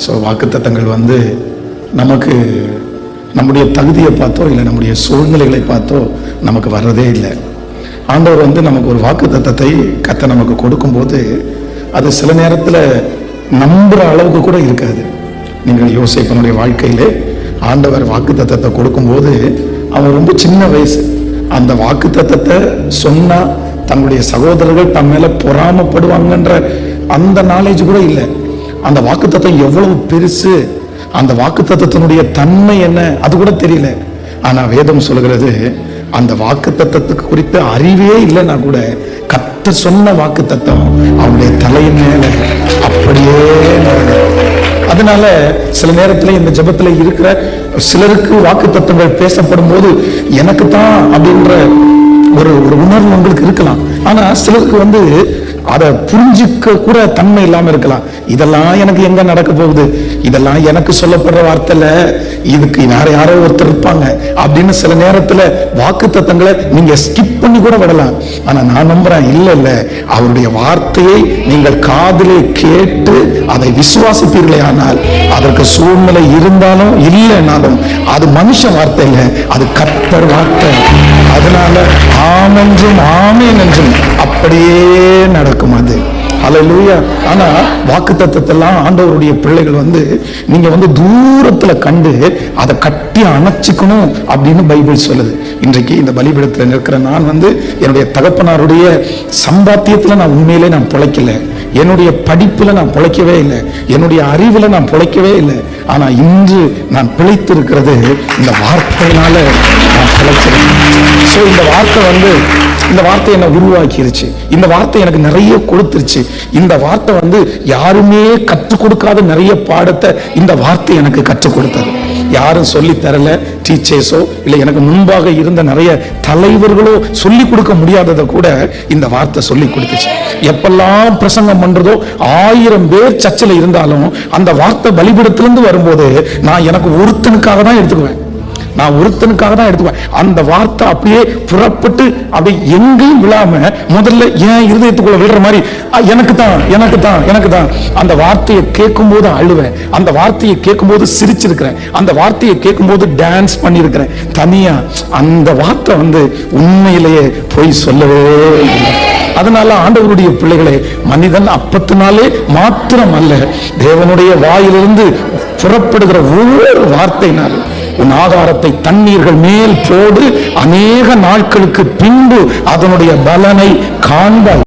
So வாக்குத்தத்தங்கள் நமக்கு நம்முடைய தகுதியை பார்த்தோ இல்லை நம்முடைய சூழ்நிலைகளை பார்த்தோ நமக்கு வர்றதே இல்லை. ஆண்டவர் நமக்கு ஒரு வாக்குத்தத்தத்தை கத்த நமக்கு கொடுக்கும்போது அது சில நேரத்தில் நம்புற அளவுக்கு கூட இருக்காது. நீங்கள் யோசிப்பனுடைய வாழ்க்கையிலே ஆண்டவர் வாக்குத்தத்தத்தை கொடுக்கும்போது அவன் ரொம்ப சின்ன வயசு. அந்த வாக்குத்தத்தத்தை சொன்னா தன்னுடைய சகோதரர்கள் தன் மேல பொறாமப்படுவாங்கன்ற அந்த நாலேஜ் கூட இல்லை. அந்த வாக்குத்தத்தம் எவ்வளவு பெருசு, அந்த வாக்குத்தத்தத்தினுடைய தன்மை என்ன அது கூட தெரியல. ஆனா வேதம் சொல்கிறது அந்த வாக்குத்தத்தத்துக்கு குறித்த அறிவே இல்லைன்னா கூட கர்த்தர் சொன்ன வாக்குத்தத்தம் அவனுடைய தலையின் மேல அப்படியே நடக்கும். அதனால சில நேரத்துல இந்த ஜெபத்துல இருக்கிற சிலருக்கு வாக்குத்தத்தங்கள் பேசப்படும் போது எனக்கு தான் அப்படின்ற ஒரு உணர்வு உங்களுக்கு இருக்கலாம். ஆனா சிலருக்கு அதை புரிஞ்சுக்க கூட தன்மை இல்லாம இருக்கலாம். இதெல்லாம் எனக்கு எங்க நடக்க போகுது, இதெல்லாம் எனக்கு சொல்லப்படுற வார்த்தையில இதுக்கு யாரோ ஒருத்தர் இருப்பாங்க அப்படின்னு சில நேரத்துல வாக்குத்தத்தங்களை நீங்க ஸ்கிப் பண்ணி கூட விடலாம். ஆனா நான் நம்புறேன், இல்ல அவருடைய வார்த்தையை நீங்கள் காதிலே கேட்டு அதை விசுவாசிப்பீர்களே ஆனால் அதற்கு சூழ்நிலை இருந்தாலும் இல்லைனாலும் அது மனுஷ வார்த்தை இல்லை, அது கர்த்தர் வார்த்தை. அதனால ஆமென்றும் ஆமென் என்றும் அப்படியே நடக்கும் அது. அல்லேலூயா. ஆனா வாக்குத்தத்தத்தெல்லாம் ஆண்டவருடைய பிள்ளைகள் நீங்க தூரத்துல கண்டு அதை கட்டி அணைச்சிக்கணும் அப்படின்னு பைபிள் சொல்லுது. இன்றைக்கு இந்த பலிபீடத்துல நிற்கிற நான் என்னுடைய தகப்பனாருடைய சம்பாத்தியத்துல நான் உண்மையிலே நான் பிழைக்கல, என்னுடைய படிப்புல நான் பிழைக்கவே இல்லை, என்னுடைய அறிவுல நான் பிழைக்கவே இல்லை. ஆனா இன்று நான் பிழைத்திருக்கிறது இந்த வார்த்தையினால நான் பிழைச்சிருக்கேன். ஸோ இந்த வார்த்தை என்னை உருவாக்கிருச்சு, இந்த வார்த்தை எனக்கு நிறைய கொடுத்துருச்சு. இந்த வார்த்தை யாருமே கற்றுக் கொடுக்காத நிறைய பாடத்தை இந்த வார்த்தை எனக்கு கற்றுக் கொடுத்தது. யாரும் சொல்லி தரல, டீச்சர்ஸோ இல்லை எனக்கு முன்பாக இருந்த நிறைய தலைவர்களோ சொல்லி கொடுக்க முடியாததை கூட இந்த வார்த்தை சொல்லி கொடுத்துச்சு. எப்பெல்லாம் பிரசங்கம் பண்றதோ 1000 பேர் சர்ச்சில் இருந்தாலும் அந்த வார்த்தை பலிபீடத்திலிருந்து வரும்போது நான் எனக்கு ஒருத்தனுக்காக தான் எடுத்துக்குவேன், அந்த வார்த்தை அப்படியே புறப்பட்டு அப்படியே எங்கேயும் விழாம முதல்ல என் இருதயத்துக்குள்ள விழுற மாதிரி எனக்கு தான் அந்த வார்த்தையை கேட்கும் போது அழுவேன், அந்த வார்த்தையை கேட்கும் போது சிரிச்சிருக்கிறேன், அந்த வார்த்தையை கேட்கும் போது டான்ஸ் பண்ணியிருக்கிறேன் தனியா. அந்த வார்த்தை உண்மையிலேயே போய் சொல்லவே இல்லை. அதனால ஆண்டவருடைய பிள்ளைகளே, மனிதன் அப்பத்தினாலே மாத்திரம் அல்ல, தேவனுடைய வாயிலிருந்து புறப்படுகிற ஒவ்வொரு வார்த்தையினால் உன் ஆகாரத்தை தண்ணீர்கள் மேல் போடு, அநேக நாட்களுக்கு பின்பு அதனுடைய பலனை காண்பாய்.